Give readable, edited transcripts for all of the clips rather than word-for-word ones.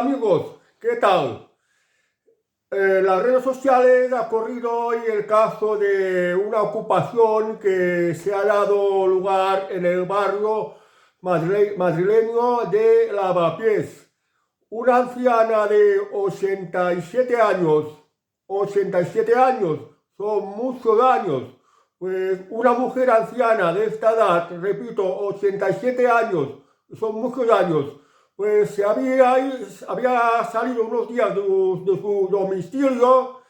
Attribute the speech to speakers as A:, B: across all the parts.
A: amigos, ¿qué tal? En las redes sociales ha corrido hoy el caso de una ocupación que se ha dado lugar en el barrio madrileño de Lavapiés. Una anciana de 87 años, son muchos años. Pues una mujer anciana de esta edad, repito, 87 años, son muchos años, pues había salido unos días de su domicilio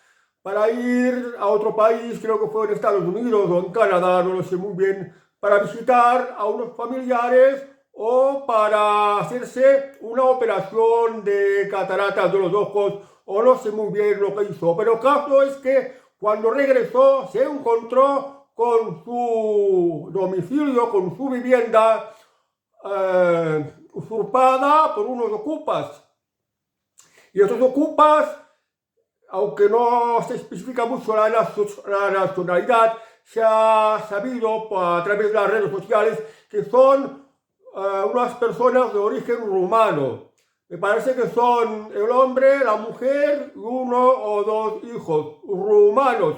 A: para ir a otro país, creo que fue en Estados Unidos o en Canadá, no lo sé muy bien, para visitar a unos familiares o para hacerse una operación de cataratas de los ojos, o no sé muy bien lo que hizo. Pero el caso es que cuando regresó se encontró con su domicilio, con su vivienda, usurpada por unos ocupas. Y estos ocupas, aunque no se especifica mucho la nacionalidad, se ha sabido a través de las redes sociales que son unas personas de origen rumano. Me parece que son el hombre, la mujer y uno o dos hijos rumanos.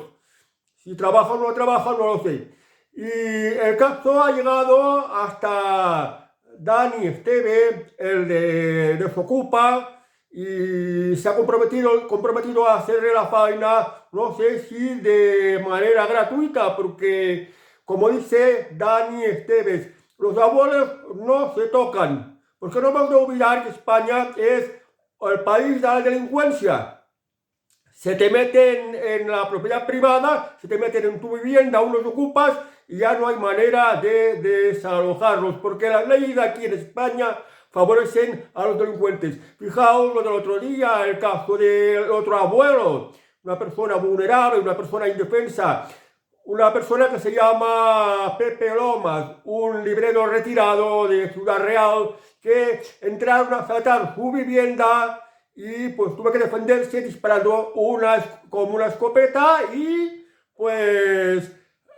A: Si trabajan o no trabajan, no lo sé. Y el caso ha llegado hasta Dani Esteve, el de Desocupa, y se ha comprometido a hacerle la faena, no sé si de manera gratuita, porque, como dice Dani Esteves, los abuelos no se tocan, porque no vamos a olvidar que España es el país de la delincuencia. Se te meten en la propiedad privada, se te meten en tu vivienda, unos ocupas, y ya no hay manera de desalojarlos, porque las leyes aquí en España favorecen a los delincuentes. Fijaos lo del otro día, el caso del otro abuelo, una persona vulnerable, una persona indefensa, una persona que se llama Pepe Lomas, un librero retirado de Ciudad Real, que entraron a asaltar su vivienda y pues tuvo que defenderse disparando como una escopeta, y pues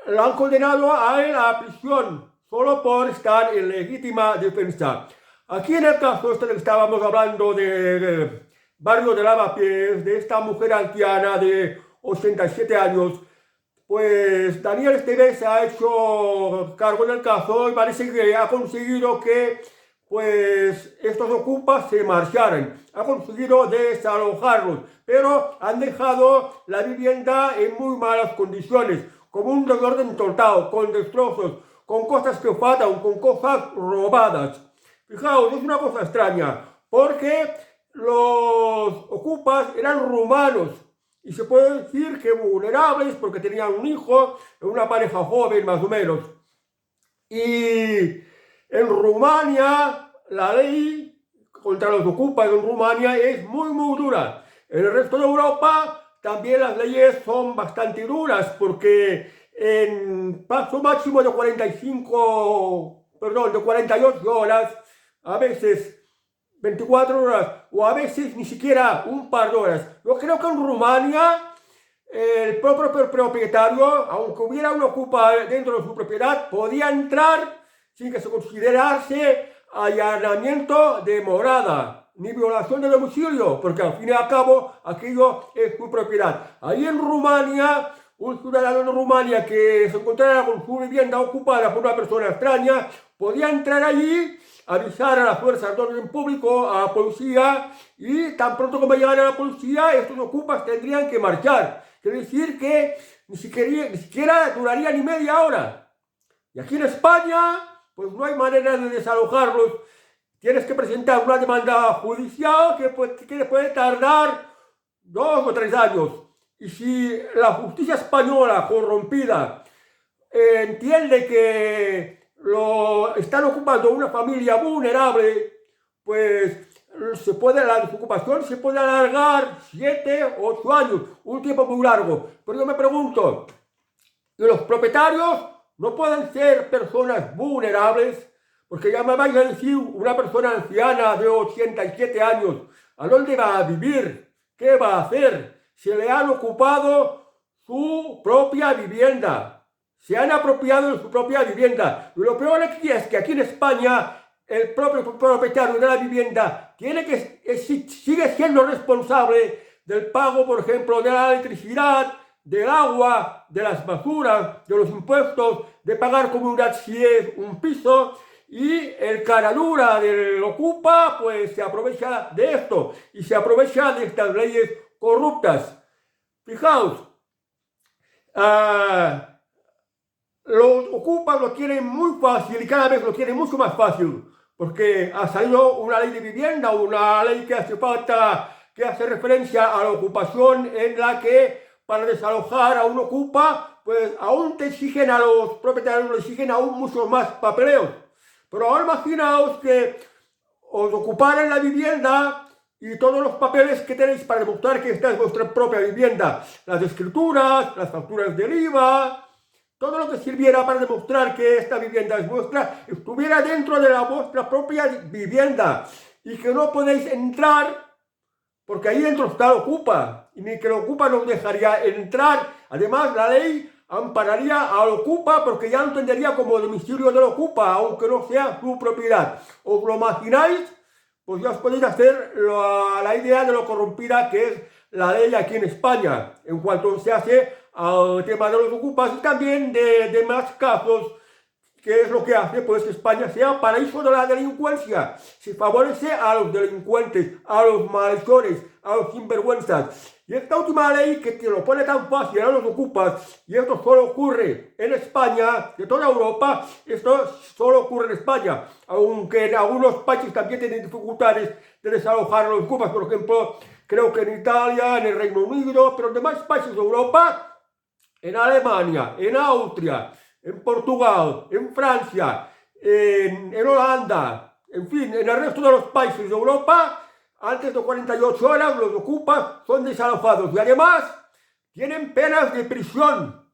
A: la han condenado a él a prisión solo por estar en legítima defensa. Aquí en el caso este que estábamos hablando de barrio de Lavapiés, de esta mujer anciana de 87 años, pues Daniel Esteves se ha hecho cargo del caso y parece que ha conseguido que pues estos ocupas se marcharan. Ha conseguido desalojarlos, pero han dejado la vivienda en muy malas condiciones, como un desorden total, con destrozos, con cosas que faltan, con cosas robadas. Fijaos, es una cosa extraña, porque los ocupas eran rumanos, y se puede decir que vulnerables porque tenían un hijo, una pareja joven más o menos. Y en Rumania la ley contra los ocupas en Rumania es muy dura. En el resto de Europa también las leyes son bastante duras, porque en plazo máximo de 48 horas, a veces 24 horas o a veces ni siquiera un par de horas. Yo creo que en Rumania el propio propietario, aunque hubiera un ocupa dentro de su propiedad, podía entrar sin que se considerase allanamiento de morada ni violación de domicilio, porque al fin y al cabo aquello es su propiedad. Ahí en Rumania, un ciudadano de Rumania que se encontrara con su vivienda ocupada por una persona extraña podía entrar allí, avisar a las fuerzas de orden público, a la policía, y tan pronto como llegara la policía, estos ocupas tendrían que marchar. Quiere decir que ni siquiera duraría ni media hora. Y aquí en España, pues no hay manera de desalojarlos. Tienes que presentar una demanda judicial que puede tardar 2 o 3 años. Y si la justicia española corrompida entiende que lo están ocupando una familia vulnerable, pues la desocupación se puede alargar 7 o 8 años, un tiempo muy largo. Pero yo me pregunto, ¿y los propietarios no pueden ser personas vulnerables? Porque ya me vais a decir, una persona anciana de 87 años, ¿a dónde va a vivir? ¿Qué va a hacer? Se le han ocupado su propia vivienda. Se han apropiado de su propia vivienda. Y lo peor aquí es que aquí en España el propio propietario de la vivienda sigue siendo responsable del pago, por ejemplo, de la electricidad, del agua, de las basuras, de los impuestos, de pagar comunidad si es un piso, y el cara dura del ocupa pues se aprovecha de esto y se aprovecha de estas leyes corruptas. Fijaos, los ocupas lo tienen muy fácil y cada vez lo tienen mucho más fácil, porque ha salido una ley de vivienda, una ley que hace referencia a la ocupación, en la que para desalojar a un ocupa, pues aún te exigen, a los propietarios le exigen aún muchos más papeleos. Pero ahora imaginaos que os ocuparan la vivienda y todos los papeles que tenéis para demostrar que esta es vuestra propia vivienda, las escrituras, las facturas del IVA, todo lo que sirviera para demostrar que esta vivienda es vuestra, estuviera dentro de vuestra propia vivienda y que no podéis entrar porque ahí dentro está el ocupa y ni que el ocupa nos dejaría entrar. Además, la ley ampararía al ocupa porque ya lo entendería como domicilio del ocupa, aunque no sea su propiedad. ¿Os lo imagináis? Pues ya os podéis hacer la idea de lo corrompida que es la ley aquí en España en cuanto se hace al tema de los ocupas y también de demás casos. ¿Qué es lo que hace? Pues que España sea paraíso de la delincuencia. Se favorece a los delincuentes, a los malhechores, a los sinvergüenzas. Y esta última ley que te lo pone tan fácil a los ocupas, y esto solo ocurre en España, de toda Europa, esto solo ocurre en España, aunque en algunos países también tienen dificultades de desalojar a los ocupas, por ejemplo, creo que en Italia, en el Reino Unido, pero en demás países de Europa, en Alemania, en Austria, en Portugal, en Francia, en Holanda, en fin, en el resto de los países de Europa, antes de 48 horas los ocupas son desalojados y además tienen penas de prisión,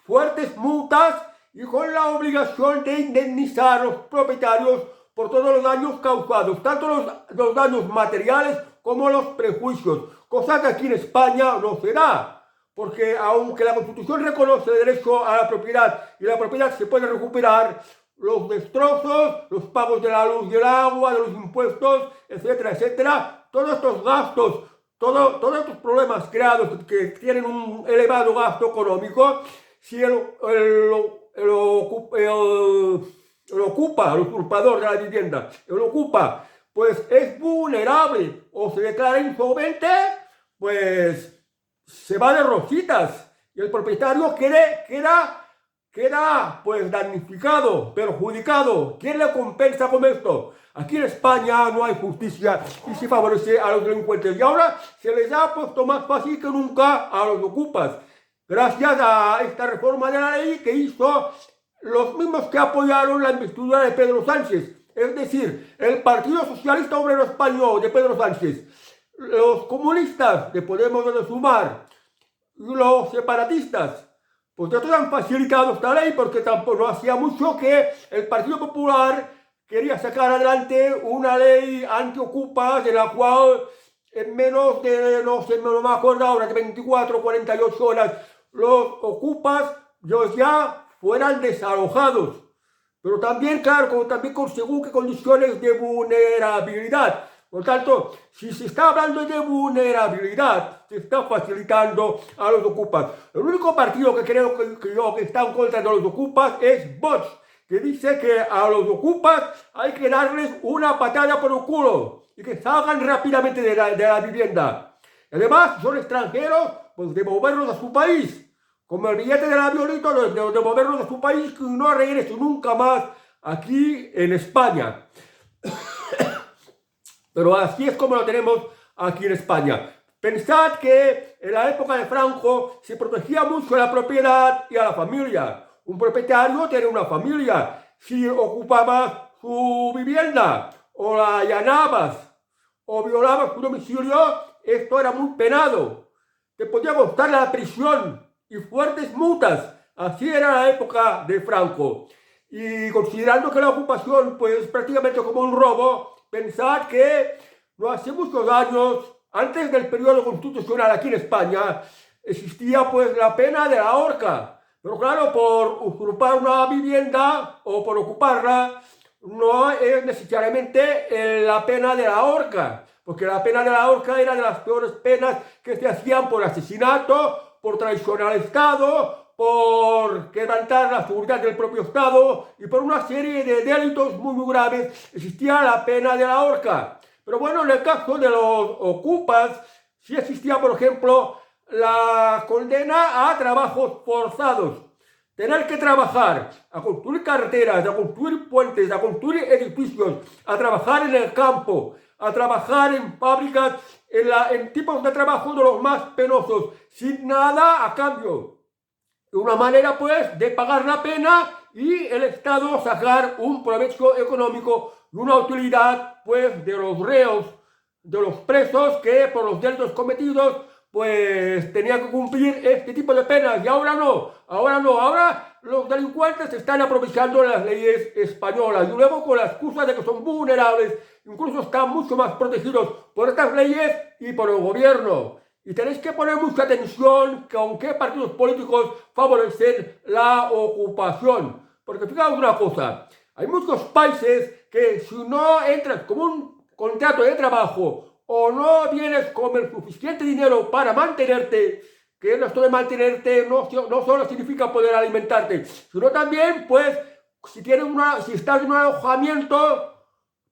A: fuertes multas y con la obligación de indemnizar a los propietarios por todos los daños causados, tanto los daños materiales como los prejuicios, cosa que aquí en España no se da. Porque aunque la Constitución reconoce el derecho a la propiedad y la propiedad se puede recuperar, los destrozos, los pagos de la luz y el agua, de los impuestos, etcétera, etcétera, todos estos gastos, todos estos problemas creados que tienen un elevado gasto económico, si el ocupa, el usurpador de la vivienda, el ocupa, pues es vulnerable o se declara insolvente, pues se va de rositas y el propietario queda pues damnificado, perjudicado. ¿Quién le compensa con esto? Aquí en España no hay justicia y se favorece a los delincuentes. Y ahora se les ha puesto más fácil que nunca a los ocupas, gracias a esta reforma de la ley que hizo los mismos que apoyaron la investidura de Pedro Sánchez. Es decir, el Partido Socialista Obrero Español de Pedro Sánchez, los comunistas de Podemos de Sumar y los separatistas, pues ya todos han facilitado esta ley porque tampoco no hacía mucho que el Partido Popular quería sacar adelante una ley anti-ocupas en la cual en menos de, no sé, no me acuerdo ahora, de 24 o 48 horas, los ocupas ya fueran desalojados. Pero también, claro, también con según qué condiciones de vulnerabilidad. Por tanto, si se está hablando de vulnerabilidad, se está facilitando a los ocupas. El único partido que creo que está en contra de los ocupas es Vox, que dice que a los ocupas hay que darles una patada por el culo y que salgan rápidamente de la vivienda. Además, si son extranjeros, pues devolverlos a su país. Como el billete del avionito, devolverlos a su país y no regresen nunca más aquí en España. Pero así es como lo tenemos aquí en España. Pensad que en la época de Franco se protegía mucho a la propiedad y a la familia. Un propietario tiene una familia. Si ocupabas su vivienda o la allanabas o violabas su domicilio, esto era muy penado. Te podía costar la prisión y fuertes multas. Así era la época de Franco. Y considerando que la ocupación pues prácticamente como un robo, pensad que no hace muchos años, antes del periodo constitucional aquí en España, existía pues la pena de la horca. Pero claro, por usurpar una vivienda o por ocuparla, no es necesariamente la pena de la horca, porque la pena de la horca era de las peores penas que se hacían por asesinato, por traición al Estado, por quebrantar la seguridad del propio Estado y por una serie de delitos muy graves. Existía la pena de la horca. Pero bueno, en el caso de los ocupas, sí existía, por ejemplo, la condena a trabajos forzados. Tener que trabajar, a construir carreteras, a construir puentes, a construir edificios, a trabajar en el campo, a trabajar en fábricas, en tipos de trabajo de los más penosos, sin nada a cambio. Una manera, pues, de pagar la pena y el Estado sacar un provecho económico y una utilidad, pues, de los reos, de los presos que por los delitos cometidos pues tenía que cumplir este tipo de penas. Y ahora no, ahora los delincuentes están aprovechando las leyes españolas y luego con la excusa de que son vulnerables, incluso están mucho más protegidos por estas leyes y por el gobierno. Y tenéis que poner mucha atención con qué partidos políticos favorecen la ocupación. Porque fijaos una cosa, hay muchos países que si no entras como un contrato de trabajo o no vienes con el suficiente dinero para mantenerte, que esto de mantenerte no solo significa poder alimentarte, sino también, pues, si estás en un alojamiento,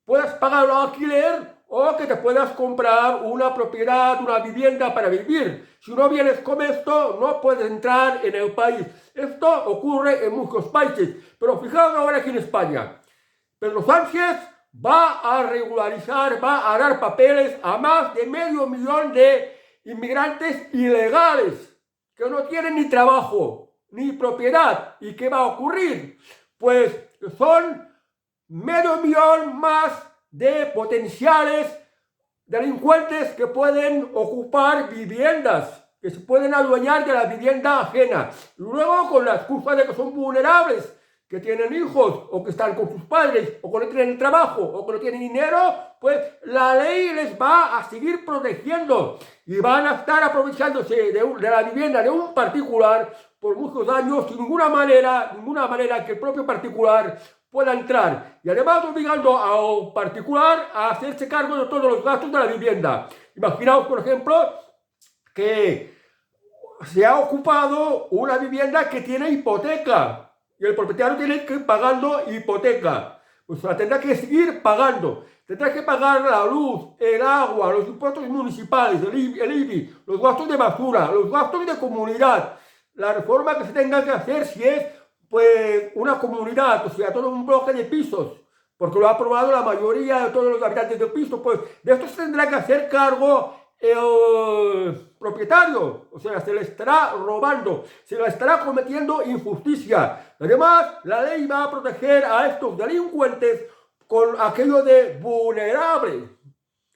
A: puedas pagar un alquiler o que te puedas comprar una propiedad, una vivienda para vivir. Si no vienes con esto, no puedes entrar en el país. Esto ocurre en muchos países, pero fijaos ahora aquí en España. Pedro Sánchez va a regularizar, va a dar papeles a más de 500.000 de inmigrantes ilegales que no tienen ni trabajo ni propiedad. ¿Y qué va a ocurrir? Pues son 500.000 más de potenciales delincuentes que pueden ocupar viviendas, que se pueden adueñar de la vivienda ajena. Y luego con la excusa de que son vulnerables, que tienen hijos, o que están con sus padres, o que no tienen trabajo, o que no tienen dinero, pues la ley les va a seguir protegiendo y van a estar aprovechándose de la vivienda de un particular por muchos años sin ninguna manera que el propio particular pueda entrar. Y además obligando a un particular a hacerse cargo de todos los gastos de la vivienda. Imaginaos, por ejemplo, que se ha ocupado una vivienda que tiene hipoteca y el propietario tiene que ir pagando hipoteca. Pues la tendrá que seguir pagando. Tendrá que pagar la luz, el agua, los impuestos municipales, el IBI, los gastos de basura, los gastos de comunidad. La reforma que se tenga que hacer si es pues una comunidad, o sea, todo un bloque de pisos, porque lo ha aprobado la mayoría de todos los habitantes del piso, pues de esto se tendrá que hacer cargo el propietario, o sea, se le estará robando, se le estará cometiendo injusticia. Además, la ley va a proteger a estos delincuentes con aquello de vulnerable.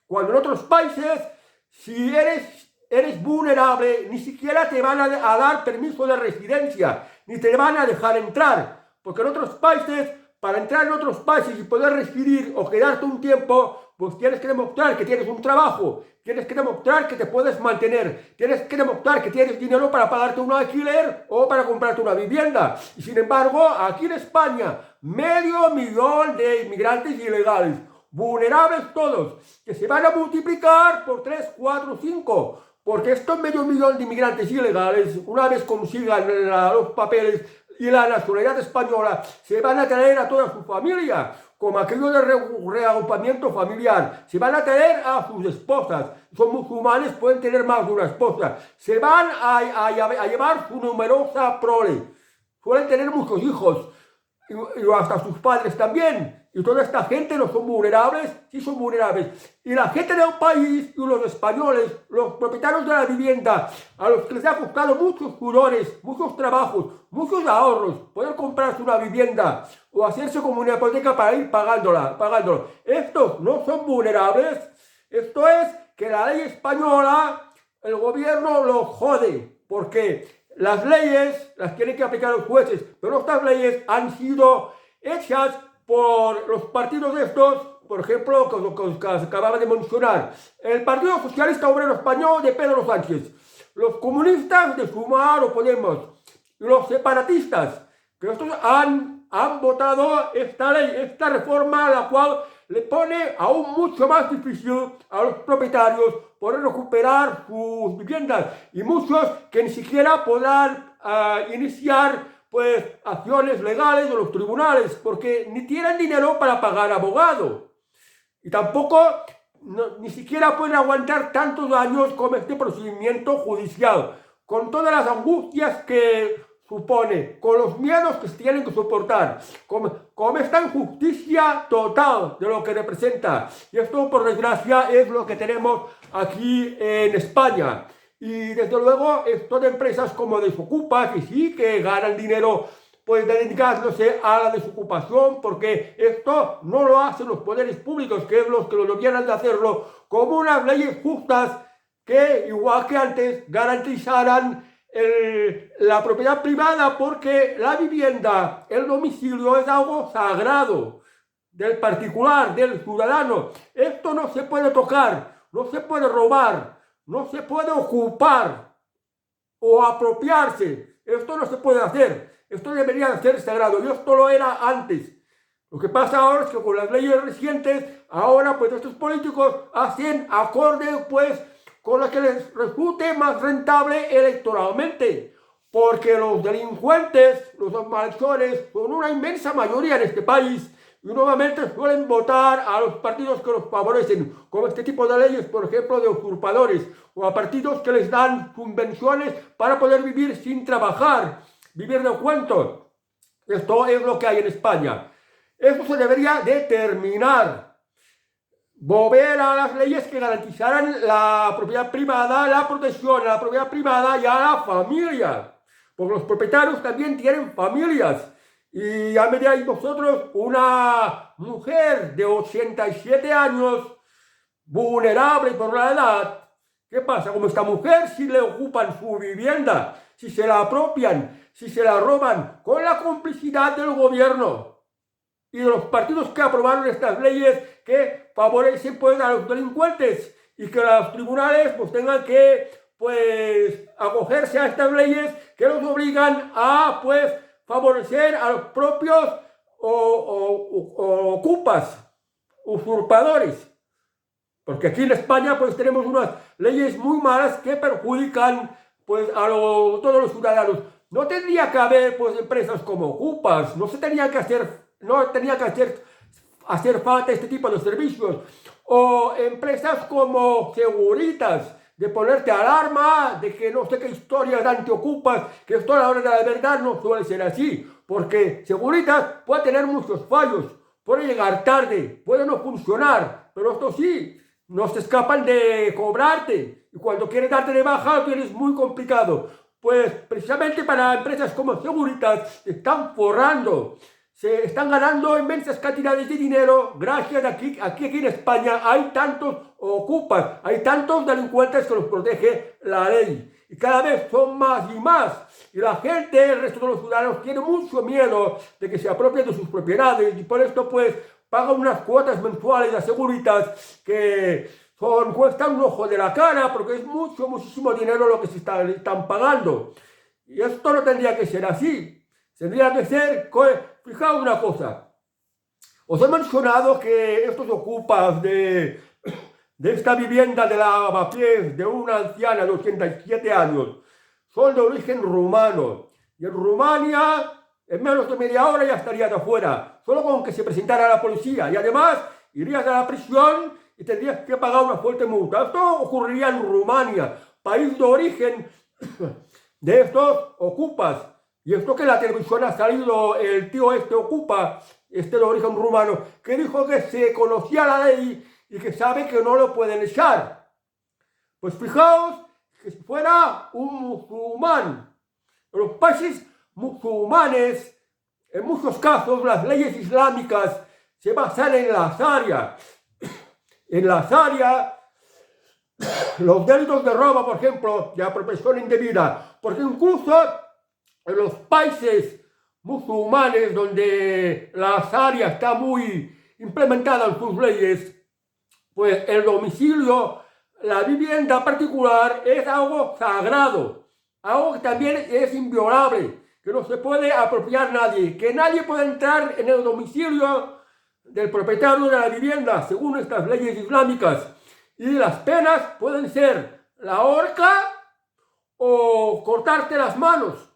A: Cuando en otros países, si eres vulnerable, ni siquiera te van a dar permiso de residencia, ni te van a dejar entrar, porque en otros países, para entrar en otros países y poder residir o quedarte un tiempo, pues tienes que demostrar que tienes un trabajo, tienes que demostrar que te puedes mantener, tienes que demostrar que tienes dinero para pagarte un alquiler o para comprarte una vivienda. Y sin embargo, aquí en España, 500.000 de inmigrantes ilegales, vulnerables todos, que se van a multiplicar por 3, 4, 5. Porque estos 500.000 de inmigrantes ilegales, una vez consigan los papeles y la nacionalidad española, se van a traer a toda su familia, como aquello de reagrupamiento familiar. Se van a traer a sus esposas. Son musulmanes, pueden tener más de una esposa. Se van a llevar su numerosa prole. Suelen tener muchos hijos. Y hasta sus padres también. Y toda esta gente no son vulnerables, sí son vulnerables. Y la gente del país y los españoles, los propietarios de la vivienda, a los que les ha costado muchos sudores, muchos trabajos, muchos ahorros, poder comprarse una vivienda o hacerse como una hipoteca para ir pagándolo. Estos no son vulnerables. Esto es que la ley española, el gobierno los jode, porque las leyes las tienen que aplicar los jueces, pero estas leyes han sido hechas por los partidos estos, por ejemplo, que acababa de mencionar, el Partido Socialista Obrero Español de Pedro Sánchez, los comunistas de Sumar o Podemos, y los separatistas, que estos han han votado esta ley, esta reforma, la cual le pone aún mucho más difícil a los propietarios poder recuperar sus viviendas, y muchos que ni siquiera podrán iniciar pues acciones legales en los tribunales porque ni tienen dinero para pagar abogado, y tampoco ni siquiera pueden aguantar tantos años con este procedimiento judicial, con todas las angustias que supone, con los miedos que se tienen que soportar, con esta injusticia total de lo que representa. Y esto, por desgracia, es lo que tenemos aquí en España. Y desde luego, esto de empresas como Desokupa, que sí que ganan dinero pues dedicándose a la desocupación, porque esto no lo hacen los poderes públicos, que es los que lo debieran de hacerlo, como unas leyes justas que, igual que antes, garantizaran la propiedad privada, porque la vivienda, el domicilio, es algo sagrado del particular, del ciudadano. Esto no se puede tocar, no se puede robar, no se puede ocupar o apropiarse. Esto no se puede hacer. Esto debería de ser sagrado, y esto lo era antes. Lo que pasa ahora es que con las leyes recientes, ahora pues estos políticos hacen acorde pues con lo que les resulte más rentable electoralmente, porque los delincuentes, los malhechores, son una inmensa mayoría en este país, y nuevamente suelen votar a los partidos que los favorecen, como este tipo de leyes, por ejemplo, de usurpadores, o a partidos que les dan subvenciones para poder vivir sin trabajar, vivir de cuentos. Esto es lo que hay en España. Esto se debería de terminar. Volver a las leyes que garantizaran la propiedad privada, la protección a la propiedad privada y a la familia. Porque los propietarios también tienen familias. Y ya me diréis vosotros, una mujer de 87 años, vulnerable por la edad, ¿qué pasa? Como esta mujer, si le ocupan su vivienda, si se la apropian, si se la roban, con la complicidad del gobierno y de los partidos que aprobaron estas leyes que favorecen pues a los delincuentes, y que los tribunales pues tengan que pues acogerse a estas leyes que los obligan a pues favorecer a los propios ocupas, usurpadores. Porque aquí en España pues tenemos unas leyes muy malas que perjudican pues a todos los ciudadanos. No tendría que haber pues empresas como Ocupas, no tenía que hacer falta este tipo de servicios, o empresas como Seguritas, de ponerte alarma, de que no sé qué historias dan te ocupas, que esto a la hora de la verdad no suele ser así, porque Seguritas puede tener muchos fallos, puede llegar tarde, puede no funcionar, pero esto sí, no se escapan de cobrarte, y cuando quieres darte de baja lo tienes muy complicado. Pues precisamente para empresas como Seguritas se están forrando, se están ganando inmensas cantidades de dinero gracias a que aquí en España hay tantos ocupas, hay tantos delincuentes que los protege la ley. Y cada vez son más y más. Y la gente, el resto de los ciudadanos, tiene mucho miedo de que se apropien de sus propiedades, y por esto pues pagan unas cuotas mensuales a Seguritas que cuestan un ojo de la cara, porque es muchísimo dinero lo que se están pagando. Y esto no tendría que ser así. Tendría que ser, fijaos una cosa, os he mencionado que estos ocupas de esta vivienda de lavapiés de una anciana de 87 años son de origen rumano, y en Rumania en menos de media hora ya estarías afuera, solo con que se presentara la policía, y además irías a la prisión y tendrías que pagar una fuerte multa. Esto ocurriría en Rumania, país de origen de estos ocupas. Y esto que en la televisión ha salido el tío este ocupa, este de origen rumano, que dijo que se conocía la ley y que sabe que no lo pueden echar. Pues fijaos que si fuera un musulmán, en los países musulmanes, en muchos casos las leyes islámicas se basan en la Sharia. En la Sharia, los delitos de robo, por ejemplo, de apropiación indebida, porque incluso en los países musulmanes donde la Sharia está muy implementada en sus leyes, pues el domicilio, la vivienda particular es algo sagrado, algo que también es inviolable. que no se puede apropiar nadie, que nadie puede entrar en el domicilio del propietario de la vivienda, según estas leyes islámicas. Y las penas pueden ser la horca o cortarte las manos.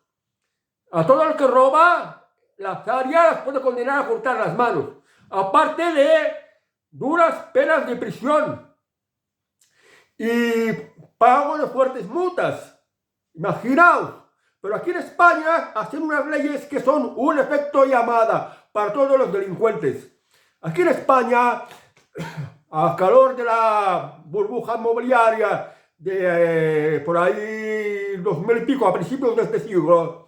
A: A todo el que roba, la Sharia las puede condenar a cortar las manos, aparte de duras penas de prisión y pago de fuertes multas. Imaginaos. Pero aquí en España hacen unas leyes que son un efecto llamada para todos los delincuentes. Aquí en España, a calor de la burbuja inmobiliaria de por ahí 2000 y pico, a principios de este siglo,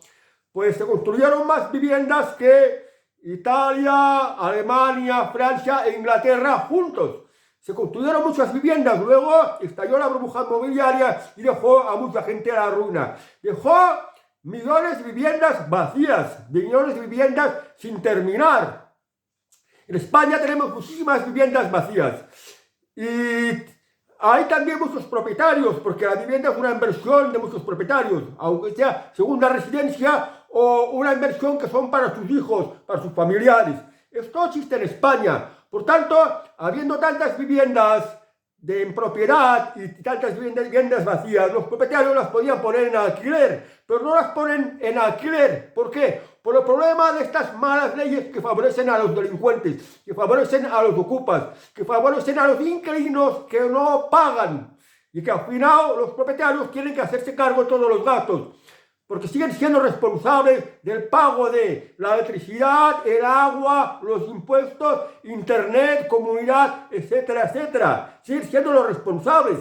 A: pues se construyeron más viviendas que Italia, Alemania, Francia e Inglaterra juntos. Se construyeron muchas viviendas, luego estalló la burbuja inmobiliaria y dejó a mucha gente a la ruina. Dejó millones de viviendas vacías, millones de viviendas sin terminar. En España tenemos muchísimas viviendas vacías. Y hay también muchos propietarios, porque la vivienda es una inversión de muchos propietarios, aunque sea segunda residencia o una inversión que son para sus hijos, para sus familiares. Esto existe en España. Por tanto, habiendo tantas viviendas en propiedad y tantas viviendas vacías, los propietarios las podían poner en alquiler, pero no las ponen en alquiler. ¿Por qué? Por el problema de estas malas leyes que favorecen a los delincuentes, que favorecen a los ocupas, que favorecen a los inquilinos que no pagan y que al final los propietarios tienen que hacerse cargo de todos los gastos, porque siguen siendo responsables del pago de la electricidad, el agua, los impuestos, internet, comunidad, etcétera, etcétera. Siguen siendo los responsables.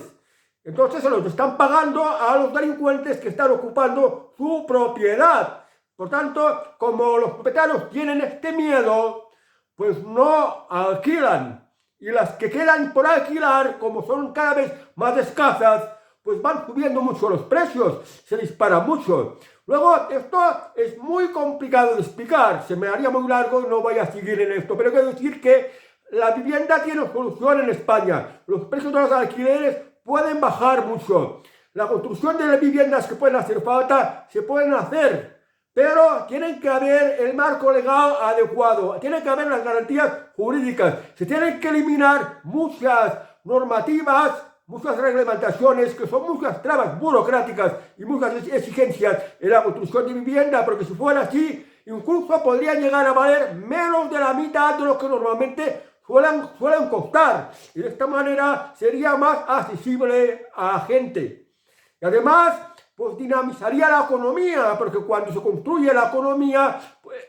A: Entonces se los están pagando a los delincuentes que están ocupando su propiedad. Por tanto, como los propietarios tienen este miedo, pues no alquilan. Y las que quedan por alquilar, como son cada vez más escasas, pues van subiendo mucho los precios, se dispara mucho. Luego, esto es muy complicado de explicar, se me haría muy largo y no voy a seguir en esto, pero quiero decir que la vivienda tiene solución en España. Los precios de los alquileres pueden bajar mucho. La construcción de las viviendas que pueden hacer falta, se pueden hacer, pero tienen que haber el marco legal adecuado, tienen que haber las garantías jurídicas, se tienen que eliminar muchas normativas, muchas reglamentaciones, que son muchas trabas burocráticas y muchas exigencias en la construcción de vivienda, porque si fuera así, incluso podría llegar a valer menos de la mitad de lo que normalmente suelen costar. Y de esta manera sería más accesible a la gente. Y además, pues dinamizaría la economía, porque cuando se construye la economía, pues,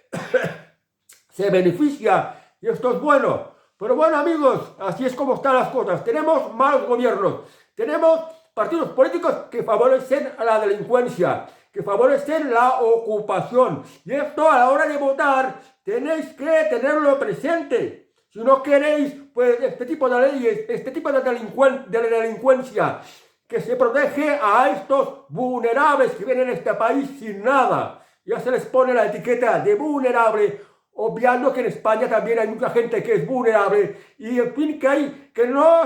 A: se beneficia, y esto es bueno. Pero bueno, amigos, así es como están las cosas. Tenemos malos gobiernos, tenemos partidos políticos que favorecen a la delincuencia, que favorecen la ocupación. Y esto a la hora de votar tenéis que tenerlo presente. Si no queréis, pues este tipo de leyes, este tipo de delincuencia, que se protege a estos vulnerables que vienen a este país sin nada. Ya se les pone la etiqueta de vulnerable, obviando que en España también hay mucha gente que es vulnerable y en fin que no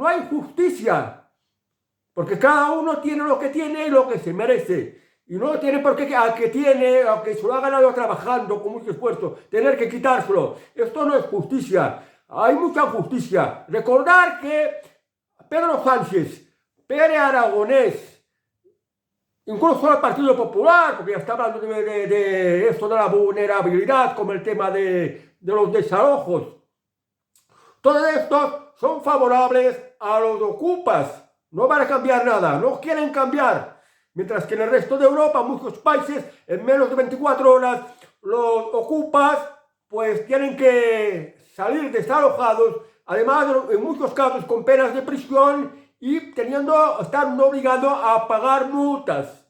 A: hay justicia, porque cada uno tiene lo que tiene y lo que se merece, y no tiene por qué al que tiene, al que se lo ha ganado trabajando con mucho esfuerzo, tener que quitárselo. Esto no es justicia, hay mucha injusticia. Recordar que Pedro Sánchez, Pere Aragonés, incluso el Partido Popular, porque ya está hablando de esto de la vulnerabilidad, como el tema de los desalojos. Todos estos son favorables a los ocupas. No van a cambiar nada, no quieren cambiar. Mientras que en el resto de Europa, muchos países, en menos de 24 horas, los ocupas pues tienen que salir desalojados, además en muchos casos con penas de prisión, y están obligados a pagar multas.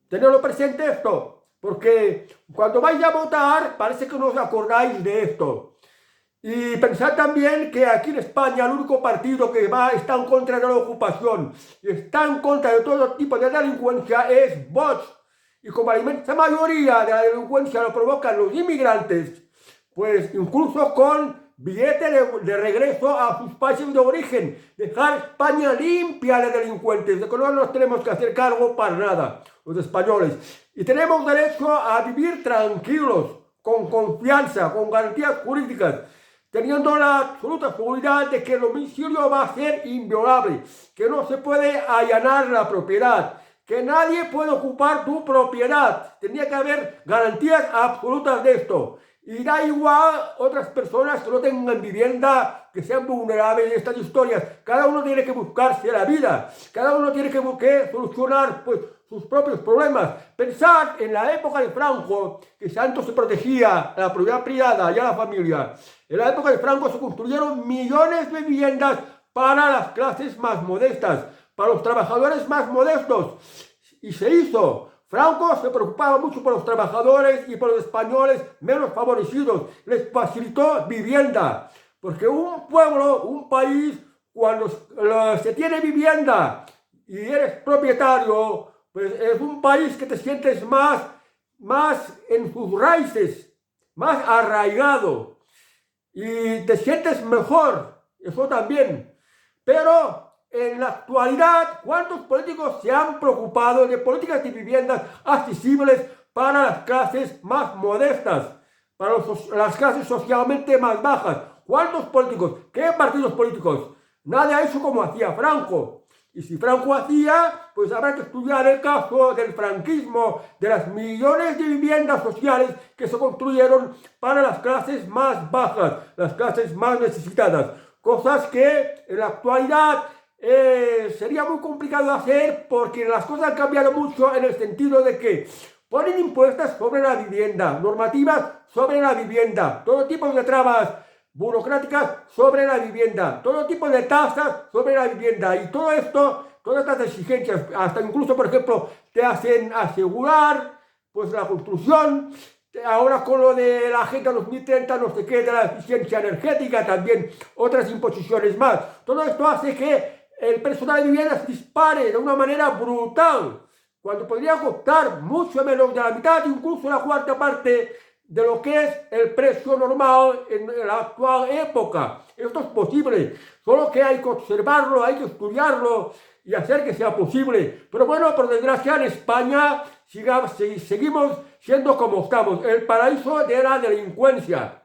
A: Tenedlo presente esto, porque cuando vais a votar parece que no os acordáis de esto. Y pensad también que aquí en España el único partido que está en contra de la ocupación, está en contra de todo tipo de delincuencia, es Vox. Y como la inmensa mayoría de la delincuencia lo provocan los inmigrantes, pues incluso con billete de regreso a sus países de origen, dejar España limpia de delincuentes, de que no nos tenemos que hacer cargo para nada, los españoles. Y tenemos derecho a vivir tranquilos, con confianza, con garantías jurídicas, teniendo la absoluta seguridad de que el domicilio va a ser inviolable, que no se puede allanar la propiedad, que nadie puede ocupar tu propiedad. Tendría que haber garantías absolutas de esto. Y da igual otras personas que no tengan vivienda, que sean vulnerables en estas historias. Cada uno tiene que buscarse la vida. Cada uno tiene que solucionar pues, sus propios problemas. Pensar en la época de Franco, que tanto se protegía a la propiedad privada y a la familia. En la época de Franco se construyeron millones de viviendas para las clases más modestas, para los trabajadores más modestos. Y se hizo. Franco se preocupaba mucho por los trabajadores y por los españoles menos favorecidos. Les facilitó vivienda. Porque un pueblo, un país, cuando se tiene vivienda y eres propietario, pues es un país que te sientes más en sus raíces, más arraigado. Y te sientes mejor. Eso también. Pero en la actualidad, ¿cuántos políticos se han preocupado de políticas de viviendas accesibles para las clases más modestas, para las clases socialmente más bajas? ¿Cuántos políticos? ¿Qué partidos políticos? Nadie ha hecho como hacía Franco. Y si Franco hacía, pues habrá que estudiar el caso del franquismo, de las millones de viviendas sociales que se construyeron para las clases más bajas, las clases más necesitadas. Cosas que en la actualidad sería muy complicado hacer porque las cosas han cambiado mucho en el sentido de que ponen impuestos sobre la vivienda, normativas sobre la vivienda, todo tipo de trabas burocráticas sobre la vivienda, todo tipo de tasas sobre la vivienda y todo esto, todas estas exigencias, hasta incluso por ejemplo te hacen asegurar pues la construcción. Ahora con lo de la Agenda 2030, no sé qué, de la eficiencia energética, también otras imposiciones más. Todo esto hace que el personal de vivienda se dispare de una manera brutal, cuando podría costar mucho menos de la mitad, incluso la cuarta parte de lo que es el precio normal en la actual época. Esto es posible, solo que hay que observarlo, hay que estudiarlo y hacer que sea posible. Pero bueno, por desgracia en España seguimos siendo como estamos, el paraíso de la delincuencia.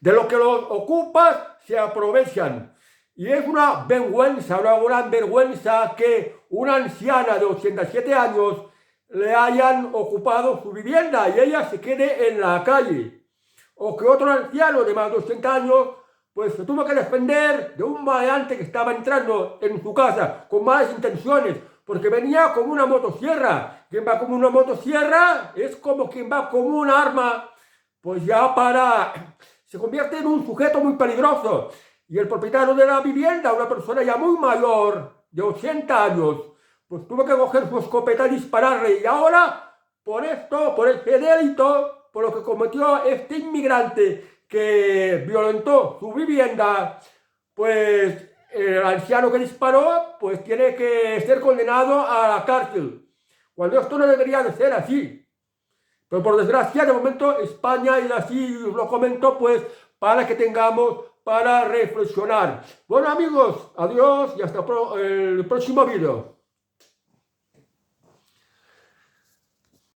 A: De lo que los ocupas se aprovechan. Y es una gran vergüenza que una anciana de 87 años le hayan ocupado su vivienda y ella se quede en la calle. O que otro anciano de más de 80 años pues se tuvo que defender de un maleante que estaba entrando en su casa con malas intenciones, porque venía con una motosierra. Quien va con una motosierra es como quien va con un arma, pues ya se convierte en un sujeto muy peligroso. Y el propietario de la vivienda, una persona ya muy mayor, de 80 años, pues tuvo que coger su escopeta y dispararle. Y ahora, por esto, por este delito, por lo que cometió este inmigrante que violentó su vivienda, pues el anciano que disparó, pues tiene que ser condenado a la cárcel. Cuando esto no debería de ser así. Pero por desgracia, de momento, España, y así os lo comento, pues, para que tengamos para reflexionar. Bueno amigos, adiós y hasta el próximo vídeo.